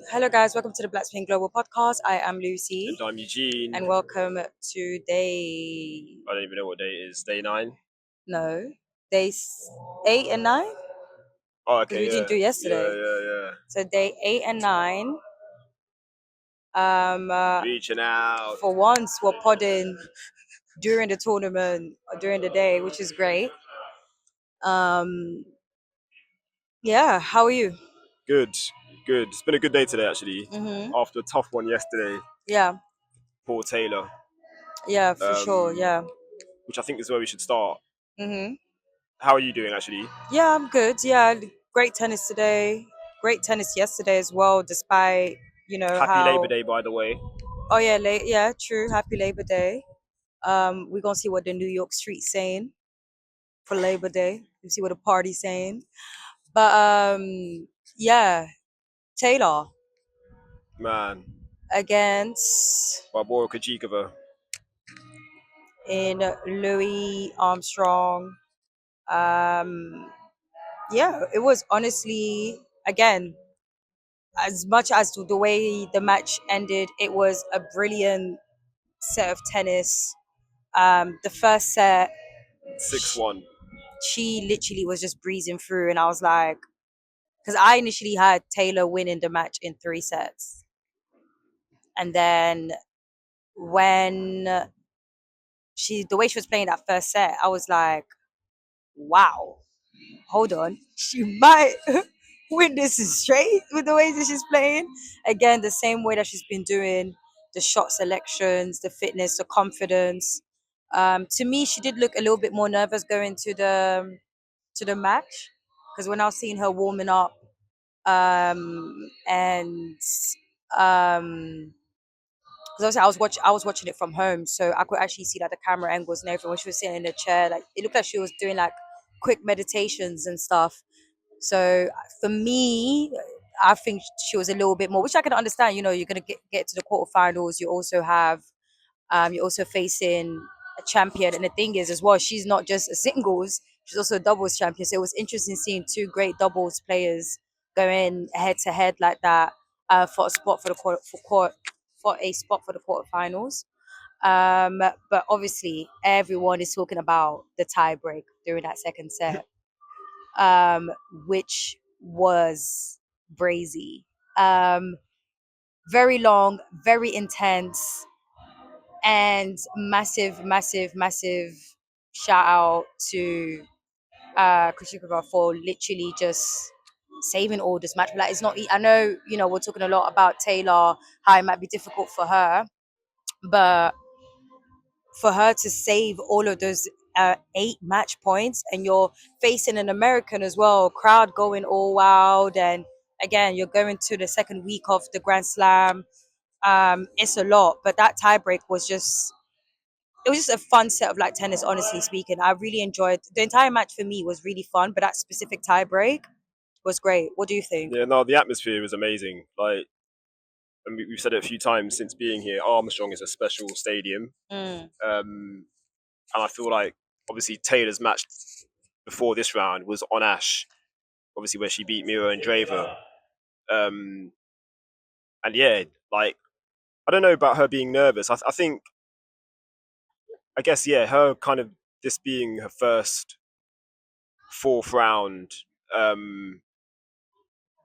Hello, guys. Welcome to the Black Spin Global Podcast. I am Lucy, And I'm Eugene. and welcome to day. I don't even know what day it is. Day 9? No, day 8 and 9 Oh, because okay, we didn't do yesterday. Yeah. So day 8 and 9. Reaching out. For once, we're podding during the tournament or during the day, which is great. Yeah. How are you? Good. It's been a good day today, actually. Mhm. After a tough one yesterday, Yeah. poor Taylor, Yeah, for sure. Yeah. which I think is where we should start. Mhm. How are you doing, actually? Yeah, I'm good. Yeah, great tennis today. Great tennis yesterday as well, despite Happy Labour how. Day, by the way. Oh yeah, yeah, true. Happy Labor Day. We're gonna see what the New York street's saying for Labor Day. We see what the party's saying. But yeah, Taylor Man, against Barbora Krejickova. in Louis Armstrong. Um, yeah, it was honestly again as much as the way the match ended, it was a brilliant set of tennis. The first set, 6-1. she literally was just breezing through, and I was like, because I initially had Taylor winning the match in 3 sets, and then when the way she was playing that first set, I was like, wow, hold on, she might win this straight with the way that she's playing. Again, the same way that she's been doing the shot selections, the fitness, the confidence. To me, she did look a little bit more nervous going to the match because when I was seeing her warming up, and because I was watching it from home, so I could actually see like the camera angles and everything. When she was sitting in the chair, like it looked like she was doing like quick meditations and stuff. So for me, I think she was a little bit more, which I can understand. You're gonna get to the quarterfinals. You're also facing a champion, and the thing is, as well, she's not just a singles; she's also a doubles champion. So it was interesting seeing two great doubles players going head to head like that for a spot for the for a spot for the quarterfinals. But obviously, everyone is talking about the tie break during that second set, which was brazy. Um, very long, very intense, and massive shout out to Kushikova for literally just saving all this match. Like it's not. I know we're talking a lot about Taylor, how it might be difficult for her, but for her to save all of those 8 match points, and you're facing an American as well, crowd going all wild, and again you're going to the second week of the Grand Slam. It's a lot, but that tiebreak was just it was just a fun set of like tennis. Honestly speaking, I really enjoyed the entire match. For me, was really fun, but that specific tiebreak was great. What do you think? Yeah, no, the atmosphere was amazing. Like, and we've said it a few times since being here, Armstrong is a special stadium. Mm. And I feel like, obviously, Taylor's match before this round was on Ashe, obviously where she beat Mira and Draver. Um, and yeah, like I don't know about her being nervous. I think, I guess, yeah, her kind of this being her first fourth round. Um,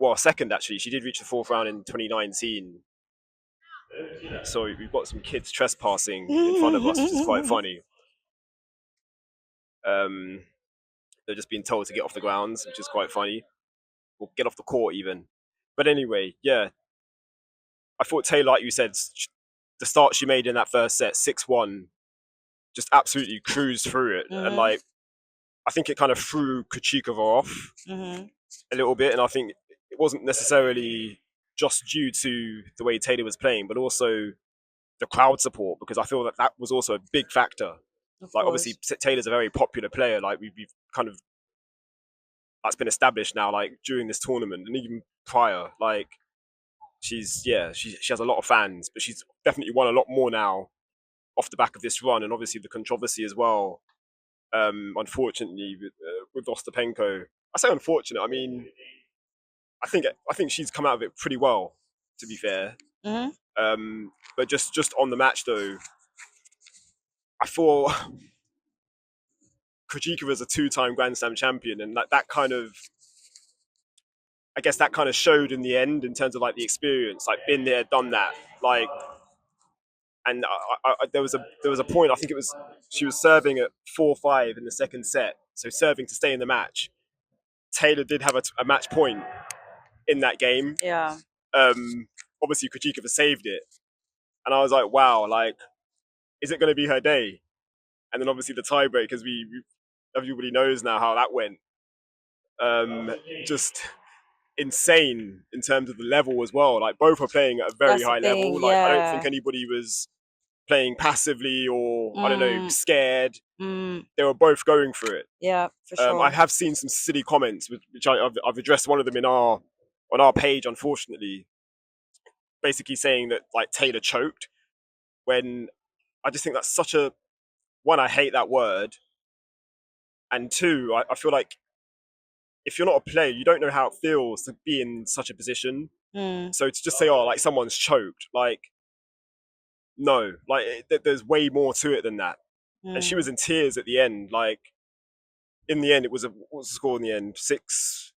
well, second actually. She did reach the fourth round in 2019. So we've got some kids trespassing in front of us, which is quite funny. They're just being told to get off the grounds, which is quite funny. Or get off the court even. But anyway, yeah, I thought Taylor, like you said, the start she made in that first set, 6-1, just absolutely cruised through it. And like, I think it kind of threw Kuchikova off a little bit. And I think it wasn't necessarily just due to the way Taylor was playing, but also the crowd support, because I feel that that was also a big factor. Of Like, course. obviously, Taylor's a very popular player. Like, we've kind of, that's been established now, like, during this tournament and even prior. Like, she has a lot of fans, but she's definitely won a lot more now off the back of this run, and obviously the controversy as well. Unfortunately, with Ostapenko, I say unfortunate. I mean, I think she's come out of it pretty well. to be fair. Hmm. But just on the match though, I thought Krejcikova is a two-time Grand Slam champion, and that kind of, I guess that kind of showed in the end in terms of like the experience, like been there, done that, like. And there was a point, I think it was, she was serving at 4-5 in the second set, so serving to stay in the match. Taylor did have a match point in that game. Yeah. Obviously Krejcikova saved it, and I was like, wow, like, is it going to be her day? And then obviously the tiebreak, as everybody knows now how that went. Just insane in terms of the level as well. Like both are playing at a very That's the high thing. level. Like I don't think Yeah. anybody was playing passively or I don't know, Mm, scared. mm, They were both going for it. yeah, for I sure. have seen some silly comments, which I've addressed one of them on our page, unfortunately, basically saying that like Taylor choked. When I just think that's such a, one, I hate that word, and two, I feel like if you're not a player, you don't know how it feels to be in such a position. Mm, So to just say, oh, like someone's choked, like no, like there's way more to it than that. And she was mm, in tears at the end. Like in the end, it was what was the score in the end? 6-7.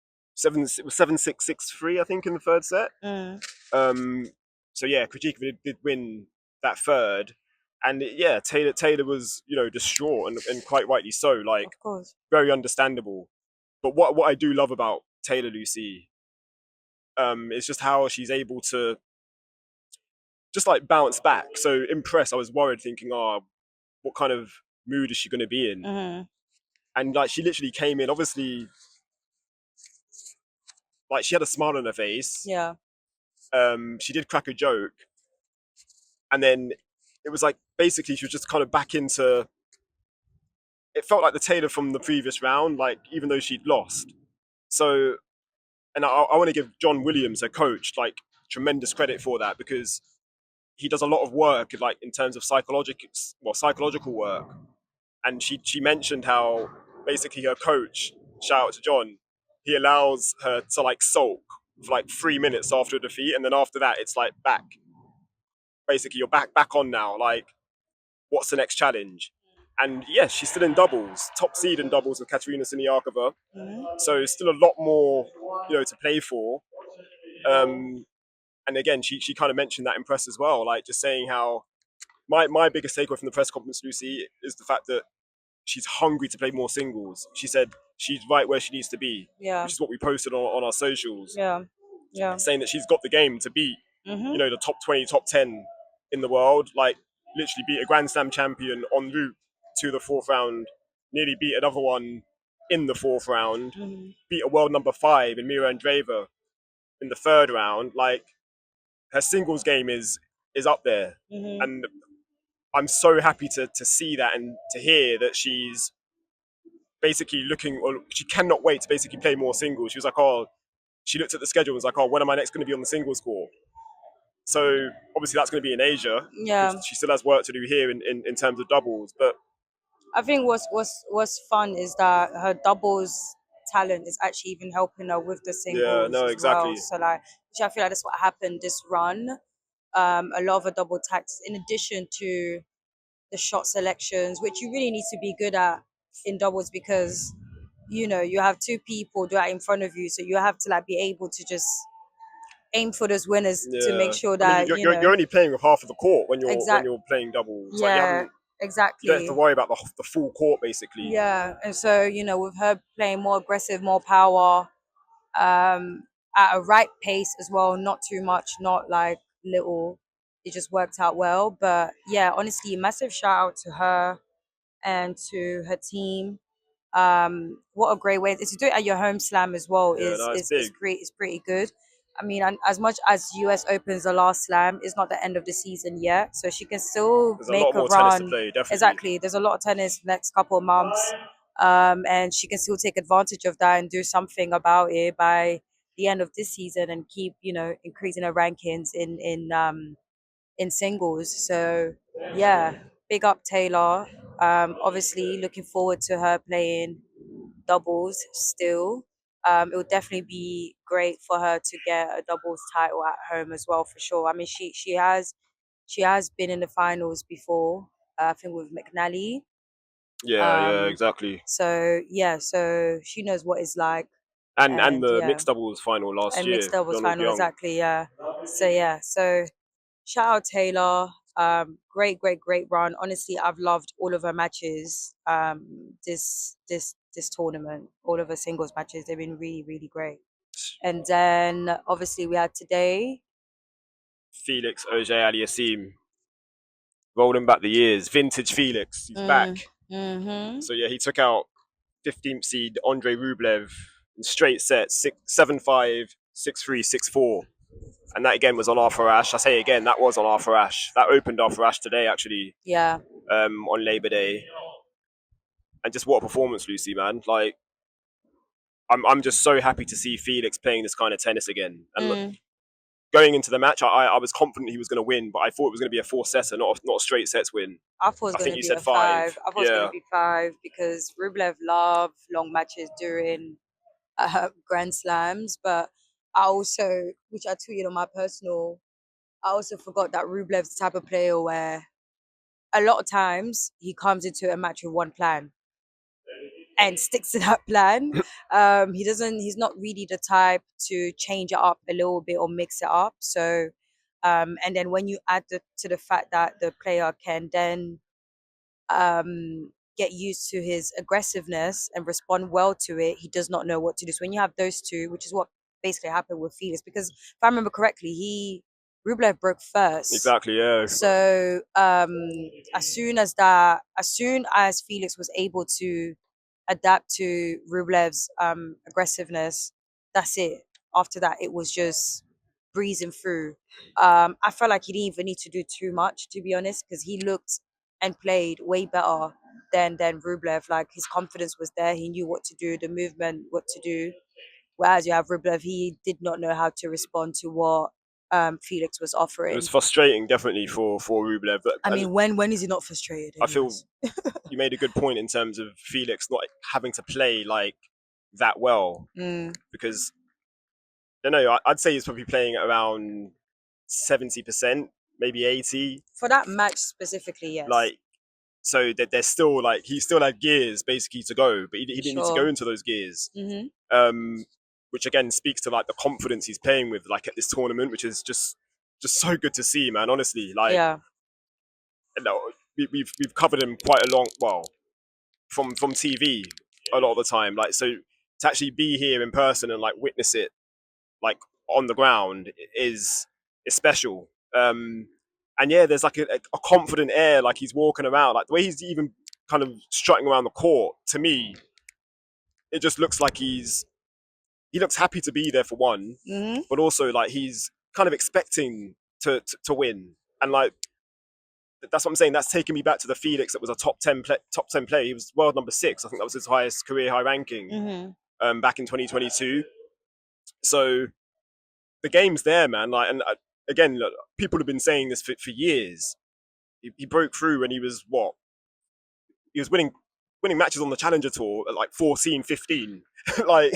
It was 7-6, 6-3, I think, in the third set. mm, Um, so yeah, Krejcikova did win that third, and yeah, Taylor was distraught and quite rightly so. Like of course. very understandable. But what I do love about Taylor, Lucy, is just how she's able to just like bounce back. So impressed. I was worried, thinking, oh, what kind of mood is she going to be in? Hmm. And like she literally came in. Obviously, like she had a smile on her face. Yeah. She did crack a joke, and then it was like basically she was just kind of back into. It felt like the Taylor from the previous round, like even though she'd lost. So, and I want to give John Williams, her coach, like tremendous credit for that, because he does a lot of work, like in terms of psychological work. And she mentioned how basically her coach, shout out to John, he allows her to like sulk for like 3 minutes after a defeat, and then after that it's like back. Basically, you're back on now. Like, what's the next challenge? And yes, she's still in doubles, top seed in doubles with Katerina Siniakova. Hmm. So still a lot more, to play for. Um, and again, she kind of mentioned that in press as well, like just saying how my biggest takeaway from the press conference, Lucy, is the fact that she's hungry to play more singles. She said she's right where she needs to be, Yeah. which is what we posted on our socials, Yeah. Yeah. saying that she's got the game to beat, Hmm. the top 20, top 10 in the world. Like literally beat a Grand Slam champion en route to the fourth round, nearly beat another one in the fourth round, Hmm. beat a world number 5 in Mira Andreeva in the third round. Like her singles game is up there, Hmm. and I'm so happy to see that and to hear that she's basically looking, or she cannot wait to basically play more singles. She was like, oh, she looked at the schedule and was like, oh, when am I next going to be on the singles court? So obviously that's going to be in Asia, Yeah. because she still has work to do here in terms of doubles. But I think what's fun is that her doubles talent is actually even helping her with the yeah, singles no, as well. exactly. So like, which I feel like that's what happened this run. A lot of her double tactics, in addition to the shot selections, which you really need to be good at in doubles, because you have two people right in front of you, so you have to like be able to just aim for those winners to make Yeah, sure I mean, that you're only playing with half of the court when exact you're playing doubles. Like yeah, you don't have to exactly. worry about the full court basically. Yeah, and so with her playing more aggressive, more power, um, at a right pace as well, not too much, not like little. It just worked out well. But yeah, honestly, massive shout out to her and to her team. What a great way to do it at your home slam as well Yeah, is no, it's is is big. pretty is pretty good. I mean, and as much as US Opens the last slam, it's not the end of the season yet, so she can still There's a make lot a more tennis to run. play, definitely. Exactly, there's a lot of tennis next couple of months, and she can still take advantage of that and do something about it by the end of this season and keep increasing her rankings in singles. So yeah, big up Taylor. Obviously looking forward to her playing doubles still. It would definitely be great for her to get a doubles title at home as well, for sure. I mean, she has been in the finals before. I think with McNally. Yeah, Um, exactly. so yeah, so she knows what it's like, And and the yeah, mixed doubles final last and mixed year, doubles Donald final Young. exactly. Yeah. So yeah, so shout out Taylor. Great, great, great run. Honestly, I've loved all of her matches. This tournament, all of her singles matches, they've been really, really great. And then obviously we had today. Felix Auger-Aliassime, rolling back the years. Vintage Felix, he's back. Mm-hmm. So yeah, he took out 15th seed Andrey Rublev in straight sets, 7-5, 6-3, 6-4. And that again was on Arthur Ashe. I say again, that was on Arthur Ashe. That opened Arthur Ashe today, actually, Yeah. on Labor Day. And just what a performance, Lucy, man. Like, I'm just so happy to see Felix playing this kind of tennis again. And look, Mm. going into the match, I was confident he was going to win, but I thought it was going to be a four-setter, not a straight sets win. I thought it was I going think to you be a said five. 5. I thought it was going Yeah, to be five because Rublev loved long matches during Grand Slams. But I also, which I tweeted on my personal, I also forgot that Rublev's the type of player where a lot of times he comes into a match with one plan and sticks to that plan. He's not really the type to change it up a little bit or mix it up. So, and then when you add to the fact that the player can then get used to his aggressiveness and respond well to it, he does not know what to do. So when you have those two, which is what basically happened with Felix, because if I remember correctly, Rublev broke first. exactly, yeah. So as soon as Felix was able to adapt to Rublev's aggressiveness, that's it. After that, it was just breezing through. I felt like he didn't even need to do too much, to be honest, because he looked and played way better than Rublev. Like his confidence was there. He knew what to do, the movement, what to do. Whereas you have Rublev, he did not know how to respond to what Felix was It was offering. frustrating, definitely, for Rublev. I And mean, when is he not frustrated, I feel anyways? you made a good point in terms of Felix not having to play like that well, Mm. because I don't know. I'd say he's probably playing at around 70%, maybe 80. For that match specifically, yes. Like, so that there's still like he still had gears basically to go, but he didn't need to go Sure. into those gears. Mm-hmm. Which again speaks to like the confidence he's playing with, like at this tournament, which is just so good to see, man. Honestly, like, Yeah. you know, we've covered him quite a long, well, from TV a lot of the time. Like, so to actually be here in person and like witness it like on the ground is special. And yeah, there's like a confident air, like he's walking around, like the way he's even kind of strutting around the court. To me, it just looks like he looks happy to be there for one, Mm-hmm. but also like he's kind of expecting to win. And like that's what I'm saying. That's taking me back to the Felix that was a top 10 player. He was world number 6. I think that was his highest career high ranking Mm-hmm. back in 2022. So the game's there, man. Like, and again, look, people have been saying this for years. He broke through when he was what? He was winning matches on the Challenger Tour at like 14, 15. Like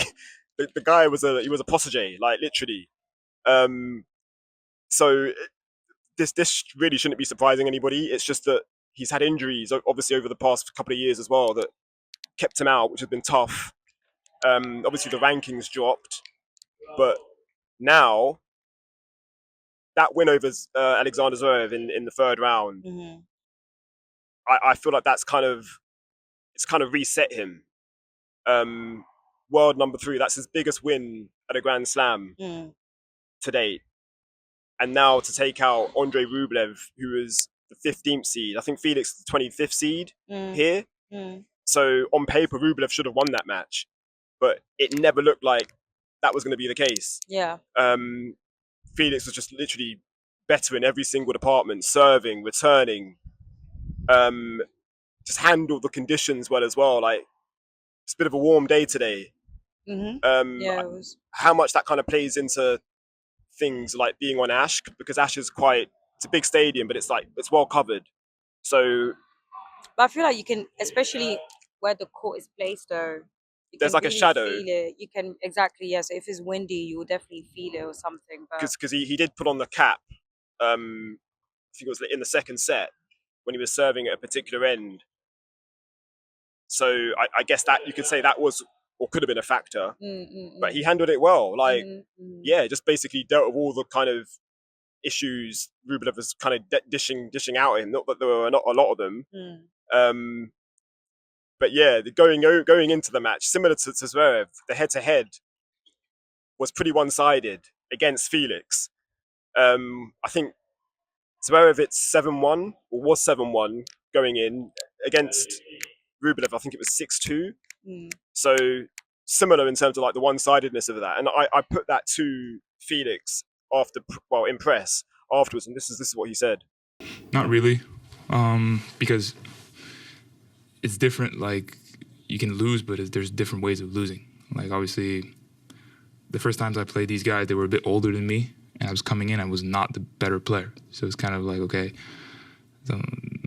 the guy was a protege, like literally. Um, so this really shouldn't be surprising anybody. It's just that he's had injuries, obviously over the past couple of years as well, that kept him out, which has been tough. Obviously the rankings dropped, but now that win over Alexander Zverev in the third round, Mm-hmm. I feel like it's kind of reset him. World number 3, that's his biggest win at a Grand Slam Mm. to date. And now to take out Andrey Rublev, who is the 15th seed. I think Felix the 25th seed Mm. here. Mm. So on paper, Rublev should have won that match, but it never looked like that was going to be the case. Yeah. Felix was just literally better in every single department, serving, returning, just handled the conditions well as well. Like, it's a bit of a warm day today. Mm-hmm. Yeah, it was. How much that kind of plays into things like being on Ashe, because Ashe is it's a big stadium, but it's well covered. So But I feel like you can, especially where the court is placed, though. You there's can like a really shadow feel it. You can exactly, yeah. So if it's windy, you will definitely feel it or something. But because he did put on the cap. I think it was in the second set when he was serving at a particular end. So I guess that you could say that was or could have been a factor, but he handled it well. Like, yeah, just basically dealt with all the kind of issues Rublev was kind of dishing out at him. Not that there were not a lot of them. But yeah, going into the match, similar to Zverev, the head-to-head was pretty one-sided against Felix. I think Zverev it's 7-1 or was 7-1 going in against Rublev. I think it was 6-2. So similar in terms of like the one-sidedness of that, and I put that to Felix after in press afterwards, and this is what he said. Not really, because it's different. Like you can lose, but there's different ways of losing. Like obviously, the first times I played these guys, they were a bit older than me, and I was coming in. I was not the better player, so it's kind of like okay,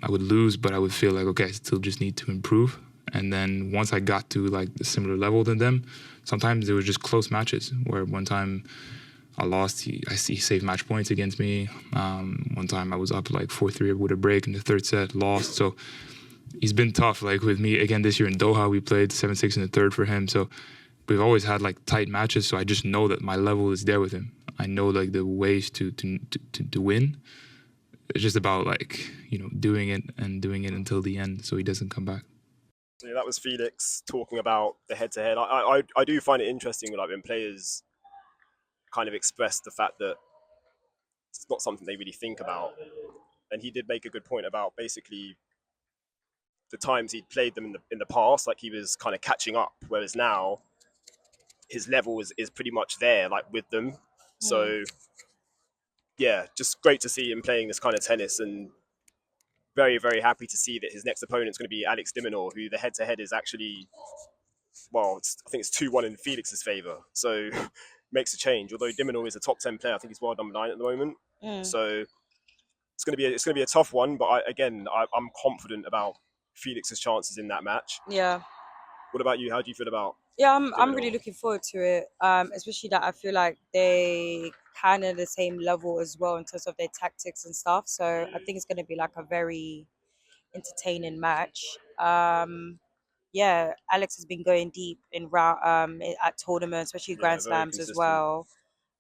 I would lose, but I would feel like okay, I still just need to improve. And then once I got to like a similar level than them, sometimes there were just close matches where one time I lost. He saved match points against me. One time I was up like 4-3 with a break in the third set, lost. So he's been tough. Like with me again this year in Doha, we played 7-6 in the third for him. So we've always had like tight matches. So I just know that my level is there with him. I know like the ways to win. It's just about like doing it until the end, so he doesn't come back. So that was Felix talking about the head-to-head. I do find it interesting like when players kind of express the fact that it's not something they really think about. And he did make a good point about basically the times he'd played them in the past, like he was kind of catching up, whereas now his level is pretty much there, like with them. So yeah, just great to see him playing this kind of tennis, and very, very happy to see that his next opponent's going to be Alex de Minaur, who the head-to-head is actually, well, I think it's 2-1 in Felix's favour. So makes a change. Although de Minaur is a top 10 player, I think he's world number 9 at the moment. So it's going to be a tough one. But I'm confident about Felix's chances in that match. yeah. What about you? How do you feel about? Yeah, I'm really looking forward to it. Especially that I feel like they kind of the same level as well in terms of their tactics and stuff. So I think it's going to be like a very entertaining match. Yeah, Alex has been going deep in at tournaments, especially Grand Slams as well.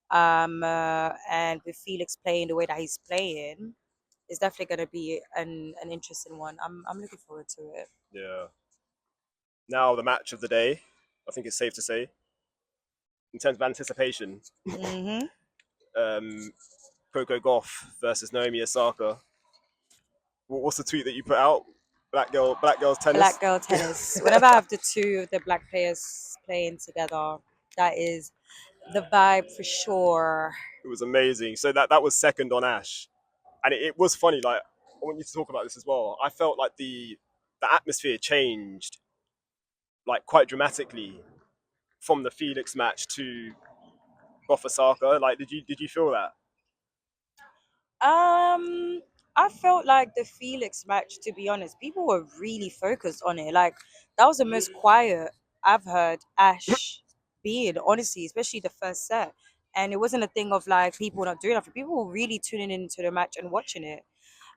And with Felix playing the way that he's playing, it's definitely going to be an interesting one. I'm looking forward to it. Yeah. Now the match of the day, I think it's safe to say, in terms of anticipation, Coco Gauff versus Naomi Osaka. What's the tweet that you put out? Black girls tennis. Black girl tennis. Whenever I have the two of the black players playing together, that is the vibe for sure. It was amazing. So that was second on Ashe, and it was funny. Like I want you to talk about this as well. I felt like the atmosphere changed like quite dramatically from the Felix match to Gauff Osaka. Like did you feel that? I felt like the Felix match, to be honest, people were really focused on it. Like that was the most quiet I've heard Ashe being, honestly, especially the first set. And it wasn't a thing of like people not doing nothing. People were really tuning into the match and watching it.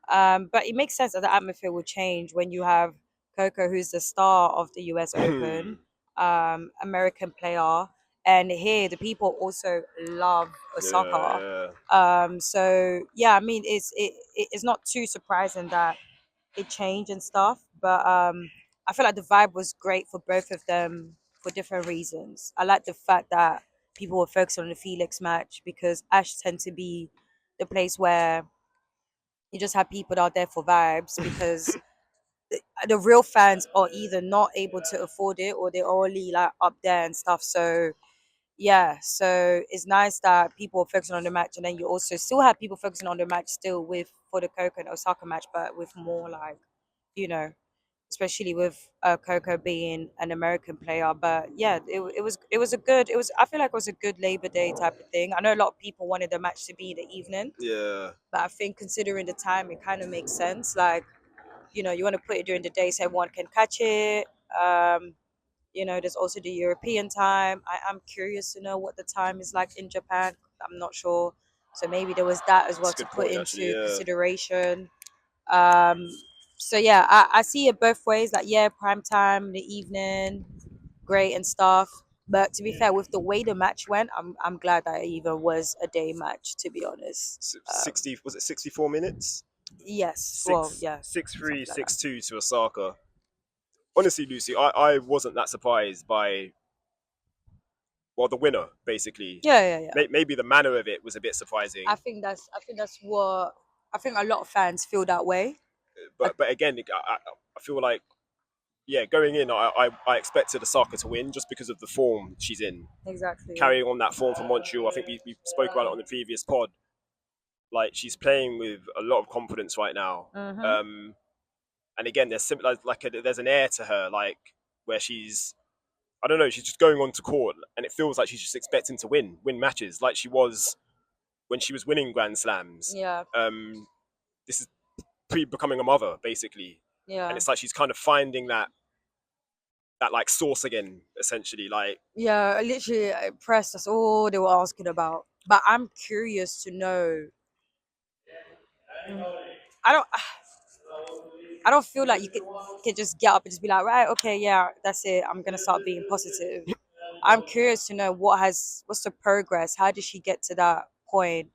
But it makes sense that the atmosphere will change when you have Coco, who's the star of the US Open, American player. And here, the people also love Osaka. So yeah, I mean, it's not too surprising that it changed and stuff. But I feel like the vibe was great for both of them for different reasons. I like the fact that people were focused on the Felix match because Ashe tend to be the place where you just have people out there for vibes because the real fans are either not able to afford it or they're only like up there and stuff. So yeah, so it's nice that people are focusing on the match, and then you also still have people focusing on the match still with for the Coco and Osaka match, but with more like, you know, especially with Coco being an American player. But yeah, I feel like it was a good Labor Day type of thing. I know a lot of people wanted the match to be in the evening. Yeah. But I think considering the time, it kind of makes sense. Like, you want to put it during the day so everyone can catch it. There's also the European time. I'm curious to know what the time is like in Japan. I'm not sure. So maybe there was that as well That's a to good put point, actually. into Yeah. consideration. Um, so yeah, I see it both ways. Like yeah, prime time in the evening, great and stuff. But to be fair, with the way the match went, I'm glad that it even was a day match. To be honest, 60, was it 64 minutes? yes. Well, yeah, Six three, something like that. 6-2 to Osaka. Honestly, Lucy, I wasn't that surprised by, well, the winner, basically. Yeah, yeah, yeah. Maybe the manner of it was a bit surprising. I think that's what I think a lot of fans feel that way. But again, I feel like, yeah, going in, I expected Osaka to win just because of the form she's in. Exactly. Carrying on that form from Montreal, I think we spoke about it on the previous pod. Like, she's playing with a lot of confidence right now. Mm-hmm. And again, there's there's an air to her, like, where she's, I don't know, she's just going on to court, and it feels like she's just expecting to win matches, like she was when she was winning Grand Slams. Yeah. This is pre becoming a mother, basically, and Yeah. it's like she's kind of finding that like source again, essentially. Like, Yeah. Literally, press. That's all they were asking about. But I'm curious to know. I don't. I don't feel like you could just get up and just be like, right, okay, yeah, that's it. I'm gonna start being positive. I'm curious to know what's the progress? How did she get to that point?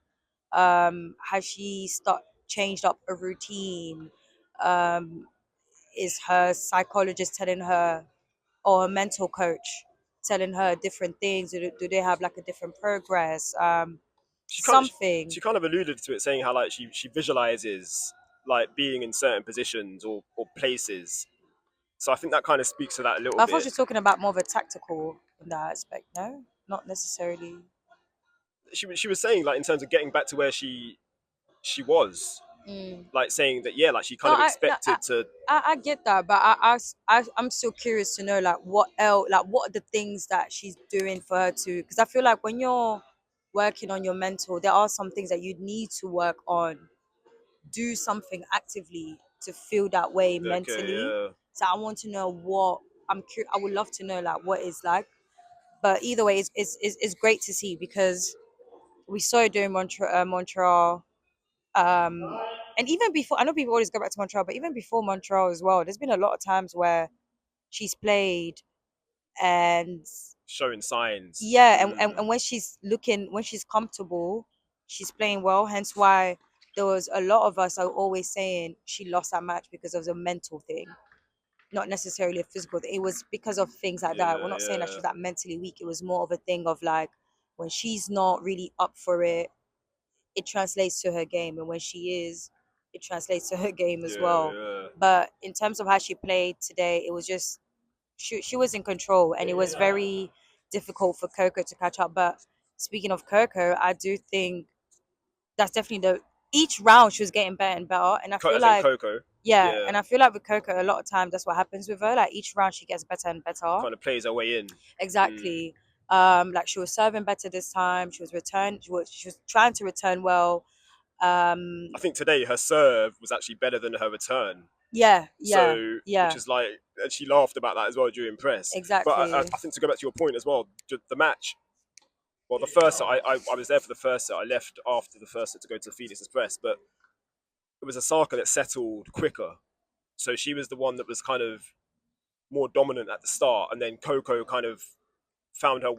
Has she changed up a routine? Um, is her psychologist telling her, or a mental coach telling her different things? Do they have like a different progress? Something. she kind of alluded to it, saying how like she visualizes like being in certain positions or places. So I think that kind of speaks to that a little I thought bit. she was talking about more of a tactical in that aspect. No, not necessarily. She was saying, like, in terms of getting back to where she was, Mm. like, saying that, yeah, like she No, kind of expected to. I get that, but I'm still curious to know like what else, like what are the things that she's doing for her to, because I feel like when you're working on your mental, there are some things that you need to work on, do something actively to feel that way Okay, mentally. yeah. So I want to know what I would love to know like what it's like. But either way, it's great to see because we saw it during Montreal. And even before, I know people always go back to Montreal, but even before Montreal as well, there's been a lot of times where she's played and Showing signs. yeah, and when she's comfortable, she's playing well. Hence why there was a lot of us are always saying she lost that match because of the mental thing, not necessarily a physical thing. It was because of things like that. We're Yeah, not saying that she yeah, was that mentally weak. It was more of a thing of like when she's not really up for it, it translates to her game, and when she is, it translates to her game as yeah, well. yeah. But in terms of how she played today, it was just she was in control, and it was very difficult for Coco to catch up. But speaking of Coco, I do think that's definitely the each round she was getting better and better, and I feel As in like Coco. yeah, Yeah, and I feel like with Coco, a lot of times that's what happens with her. Like each round she gets better and better. kind of plays her way in. Exactly. Like she was serving better this time. She was trying to return well. I think today her serve was actually better than her return. Yeah, yeah, So, which yeah, is like, and she laughed about that as well during press. But exactly. I think, to go back to your point as well, the match. Well, the first set, I was there for the first set. I left after the first set to go to Felix's press, but it was Osaka that settled quicker. So she was the one that was kind of more dominant at the start, and then Coco kind of found her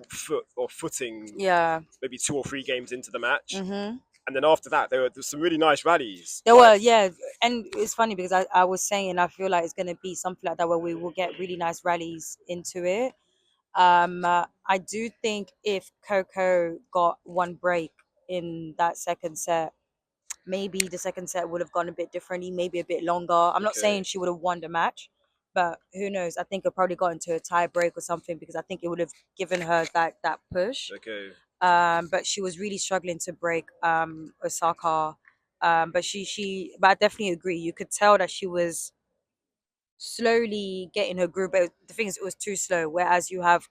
footing Yeah. maybe 2 or 3 games into the match. Mm-hmm. And then after that, there were some really nice rallies. There Like, were, yeah, and it's funny because I was saying I feel like it's gonna be something like that where we will get really nice rallies into it. I do think if Coco got one break in that second set, maybe the second set would have gone a bit differently, maybe a bit longer. I'm not okay, saying she would have won the match, but who knows? I think it probably got into a tie break or something because I think it would have given her that push. okay, But she was really struggling to break Osaka. But I definitely agree. You could tell that she was slowly getting her groove, but the thing is, it was too slow. Whereas you have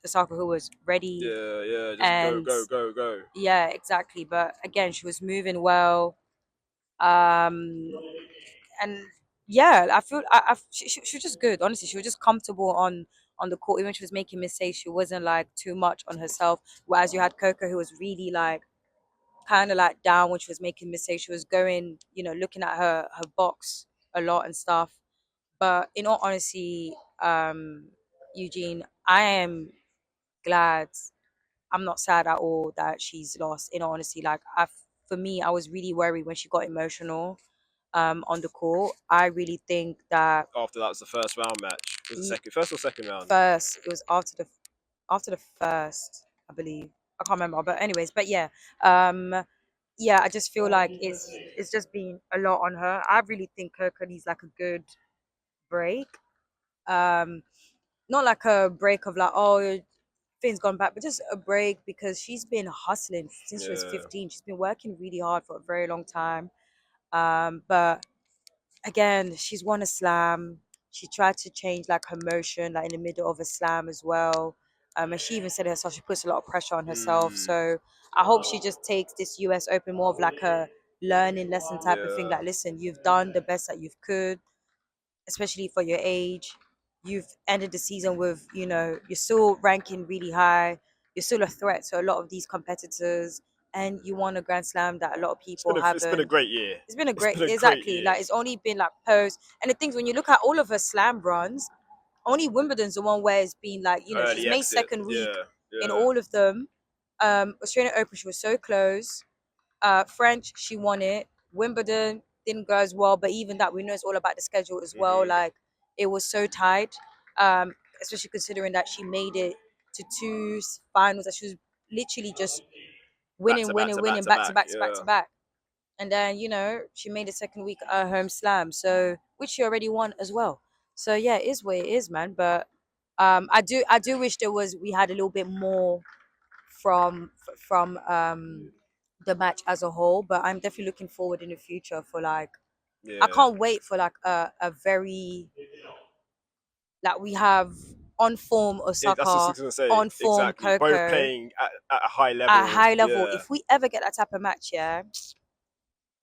Osaka who was ready, yeah, yeah, just go, and go, go, go. yeah, exactly. But again, she was moving well. Um, and yeah, I feel she was just good. Honestly, she was just comfortable on the court. Even when she was making mistakes, she wasn't like too much on herself. Whereas you had Coco, who was really like kind of like down when she was making mistakes. She was going, looking at her box a lot and stuff. But in all honesty, Eugene, I am glad. I'm not sad at all that she's lost. In all honesty, like for me, I was really worried when she got emotional on the court. I really think that After that was the first round match. Was it first or second round? first, it was after the first, I believe. I can't remember, but anyways, but yeah, yeah, I just feel like it's just been a lot on her. I really think Coco needs like a good break. Not like a break of like, oh, things gone back, but just a break because she's been hustling since she was 15. She's been working really hard for a very long time. But again, she's won a slam. She tried to change like her motion, like in the middle of a slam as well. And she even said herself, she puts a lot of pressure on herself. So I hope she just takes this US Open more of like a learning lesson type of thing. Like, listen, you've done the best that you could, especially for your age. You've ended the season with, you're still ranking really high. You're still a threat to a lot of these competitors, and you won a Grand Slam that a lot of people haven't. It's been a great year. It's been a great, exactly. Like, it's only been like post, and the things when you look at all of her Slam runs, only Wimbledon's the one where it's been like, she's made second week in all of them. Australian Open, she was so close. French, she won it. Wimbledon didn't go as well, but even that, we know it's all about the schedule as well. Like, it was so tight, especially considering that she made it to two finals. That she was literally just winning, back to back. And then, she made a second week home slam, so which she already won as well. So yeah, it is what it is, man. But I do wish we had a little bit more from the match as a whole. But I'm definitely looking forward in the future for like, I can't wait for like a very, like, we have on form Osaka, that's what I was gonna say. on form Exactly. Coco, Both playing at a high level. at a high level. If we ever get that type of match, yeah,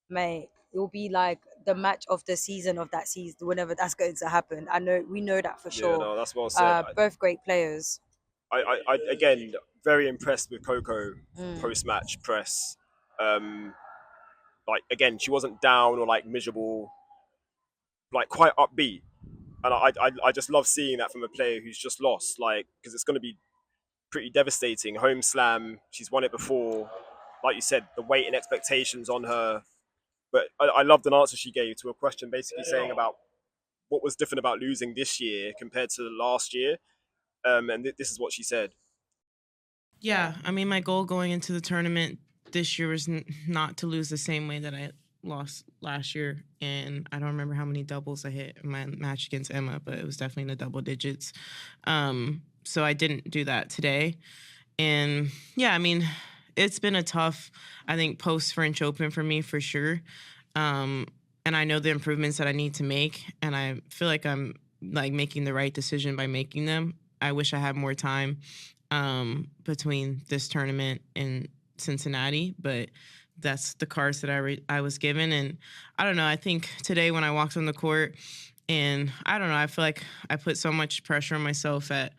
mate, it will be like the match of the season of that season, whenever that's going to happen. We know that for sure. No, that's well said. Both great players. I again very impressed with Coco post match press. Like, again, she wasn't down or like miserable, like quite upbeat, and I just love seeing that from a player who's just lost, like, because it's going to be pretty devastating. Home slam, she's won it before. Like you said, the weight and expectations on her. But I loved an answer she gave to a question, basically saying about what was different about losing this year compared to last year. And this is what she said. Yeah, I mean, my goal going into the tournament this year was not to lose the same way that I lost last year. And I don't remember how many doubles I hit in my match against Emma, but it was definitely in the double digits. So I didn't do that today. And yeah, I mean, it's been a tough, I think, post French Open for me for sure. And I know the improvements that I need to make, and I feel like I'm like making the right decision by making them. I wish I had more time between this tournament and Cincinnati, but that's the cards that I was given. And I don't know, I think today when I walked on the court, and I don't know, I feel like I put so much pressure on myself at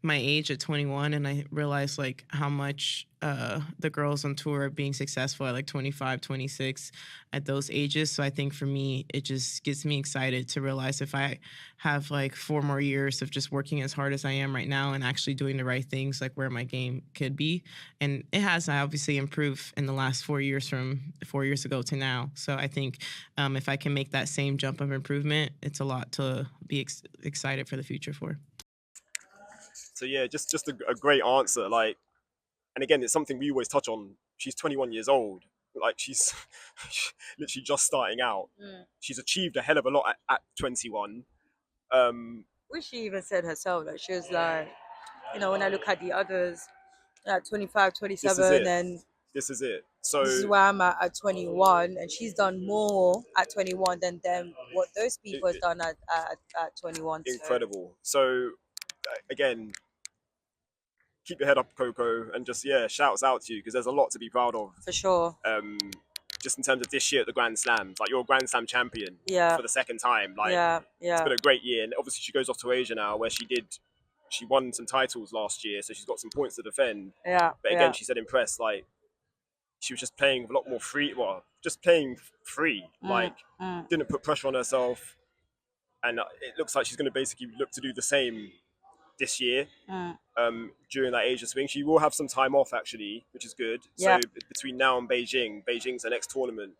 my age at 21, and I realized like how much the girls on tour are being successful at like 25, 26 at those ages. So I think for me, it just gets me excited to realize if I have like 4 more years of just working as hard as I am right now and actually doing the right things, like where my game could be. And it has obviously improved in the last 4 years from 4 years ago to now. So I think if I can make that same jump of improvement, it's a lot to be excited for the future for. So yeah, just a great answer. Like, and again, it's something we always touch on. She's 21 years old. Like, she's literally just starting out. She's achieved a hell of a lot at 21. Which she even said herself, like, she was like, when I look at the others at 25, 27, and this is it. So this is where I'm at 21, and she's done more at 21 than them, what those people have done at 21. Incredible. So again, keep your head up, Coco, and just, shouts out to you, because there's a lot to be proud of. For sure. Just in terms of this year at the Grand Slams, like, you're a Grand Slam champion for the second time. Like, yeah. It's been a great year, and obviously she goes off to Asia now, where she did she won some titles last year, so she's got some points to defend. Yeah. But again, she said in press, like, she was just playing with a lot more free. Well, just playing free. Like, didn't put pressure on herself. And it looks like she's going to basically look to do the same this year. During that Asia swing, she will have some time off actually, which is good. Yeah. So between now and Beijing's the next tournament.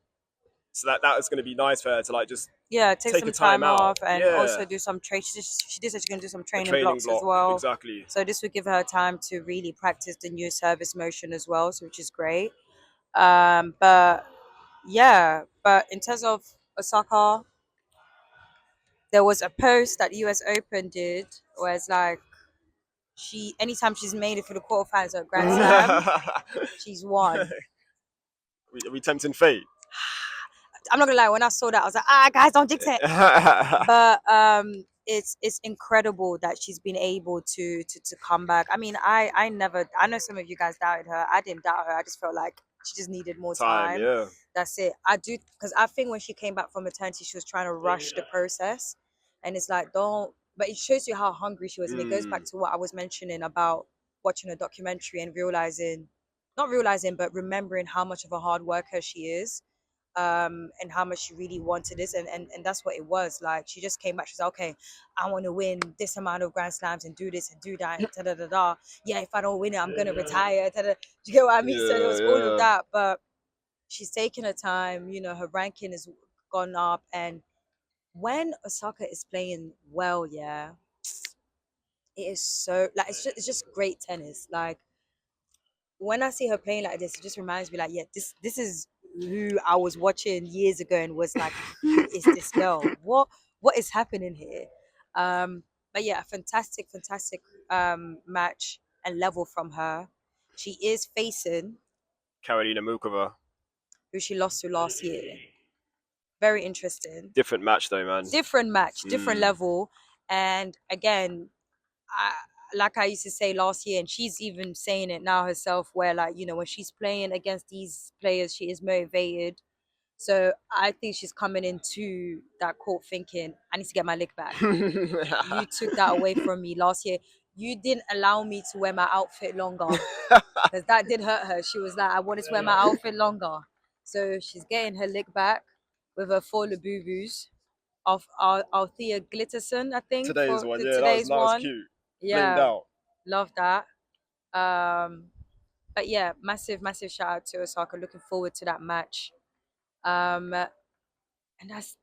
So that is going to be nice for her to like just take some a time out. off and Yeah. also do some training. She did say she's going to do some training blocks block as well. Exactly. So this would give her time to really practice the new service motion as well, so which is great. But in terms of Osaka, there was a post that US Open did where it's like anytime she's made it for the quarterfinals at Grand Slam, she's won. Are we tempting fate? I'm not gonna lie, when I saw that I was like, guys, don't jinx it. But it's incredible that she's been able to come back. I mean, I know some of you guys doubted her. I didn't doubt her. I just felt like she just needed more time. Yeah. That's it. I do, because I think when she came back from maternity, she was trying to rush the process, and it's like but it shows you how hungry she was, and it goes back to what I was mentioning about watching a documentary and remembering how much of a hard worker she is. And how much she really wanted this, and that's what it was. Like, she just came back, she's like, okay, I want to win this amount of Grand Slams and do this and do that, and da-da-da-da. Yeah, if I don't win it, I'm gonna retire. Do you get what I mean? So there was all of that, but she's taken her time. You know, her ranking has gone up, and when Osaka is playing well, it is so, like, it's just great tennis. Like, when I see her playing like this, it just reminds me, like, yeah, this is who I was watching years ago and was like, who is this girl? What is happening here? But yeah, fantastic match and level from her. She is facing Karolina Muchova, who she lost to last year. Very interesting. Different match though, man. Different match, different level. And again, like I used to say last year, and she's even saying it now herself, where, like, you know, when she's playing against these players, she is motivated. So I think she's coming into that court thinking, I need to get my lick back. You took that away from me last year. You didn't allow me to wear my outfit longer, because that did hurt her. She was like, I wanted to wear my outfit longer. So she's getting her lick back with her 4 Labubus of Althea Glitterson, I think. Today's one, yeah, today's that one. was cute. Yeah, Blinged out. love that. But yeah, massive shout out to Osaka. Looking forward to that match. And that's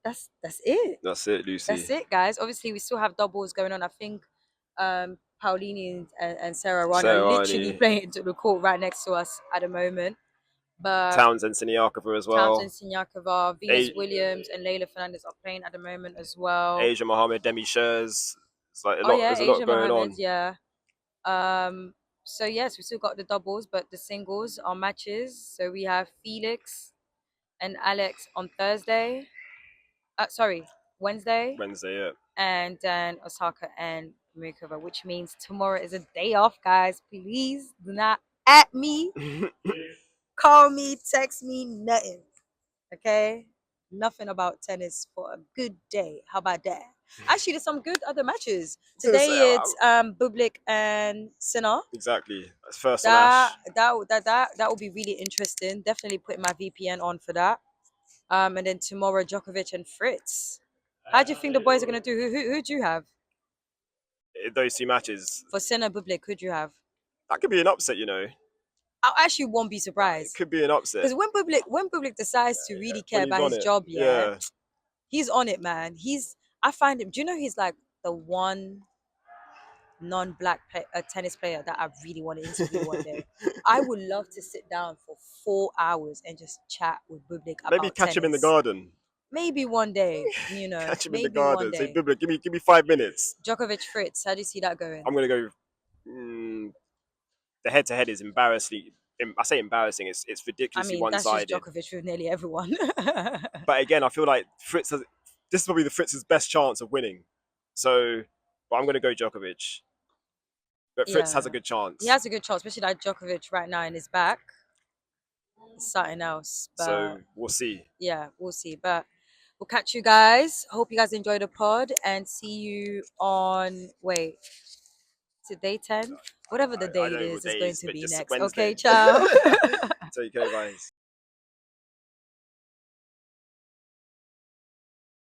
it. That's it, Lucy. That's it, guys. Obviously, we still have doubles going on. I think Pauline and Sarah Rana are literally playing into the court right next to us at the moment. But Townsend Siniakova as well. Townsend Siniakova, Venus Williams, and Leyla Fernandez are playing at the moment as well. Asia Mohammed, Demi Shares. It's like there's a lot going on. Yeah. So yes, we still got the doubles, but the singles are matches. So we have Felix and Alex on Thursday. Wednesday. Wednesday, yeah. And then Osaka and Muchova, which means tomorrow is a day off, guys. Please do not at me, call me, text me, nothing. Okay? Nothing about tennis for a good day. How about that? Actually, there's some good other matches. Today it's Bublik and Sinner. Exactly. That's first match. That will be really interesting. Definitely putting my VPN on for that. And then tomorrow, Djokovic and Fritz. How do you think the boys are gonna do? Who do you have? Those 2 matches. For Sinner, Bublik, who do you have? That could be an upset, you know. I actually won't be surprised. It could be an upset. Because when Bublik decides to really care about his job, he's on it, man. I find him. Do you know he's like the one non-black tennis player that I really want to interview one day. I would love to sit down for 4 hours and just chat with Bublik about maybe catch tennis. him in the garden. Maybe one day, you know. Catch him maybe in the garden. One day. Say, Bublik, give me 5 minutes. Djokovic Fritz, how do you see that going? I'm gonna go. The head-to-head is embarrassingly. I say embarrassing. It's ridiculously one-sided. That's just Djokovic with nearly everyone. But again, I feel like Fritz has. This is probably the Fritz's best chance of winning. So, but I'm going to go Djokovic. But Fritz has a good chance. He has a good chance, especially like Djokovic right now in his back. It's something else. But so we'll see. Yeah, we'll see. But we'll catch you guys. Hope you guys enjoy the pod and see you on. Wait. to day 10. Whatever the I don't date know what is day going is, to but be just next. Wednesday. Okay, ciao. Take care, guys.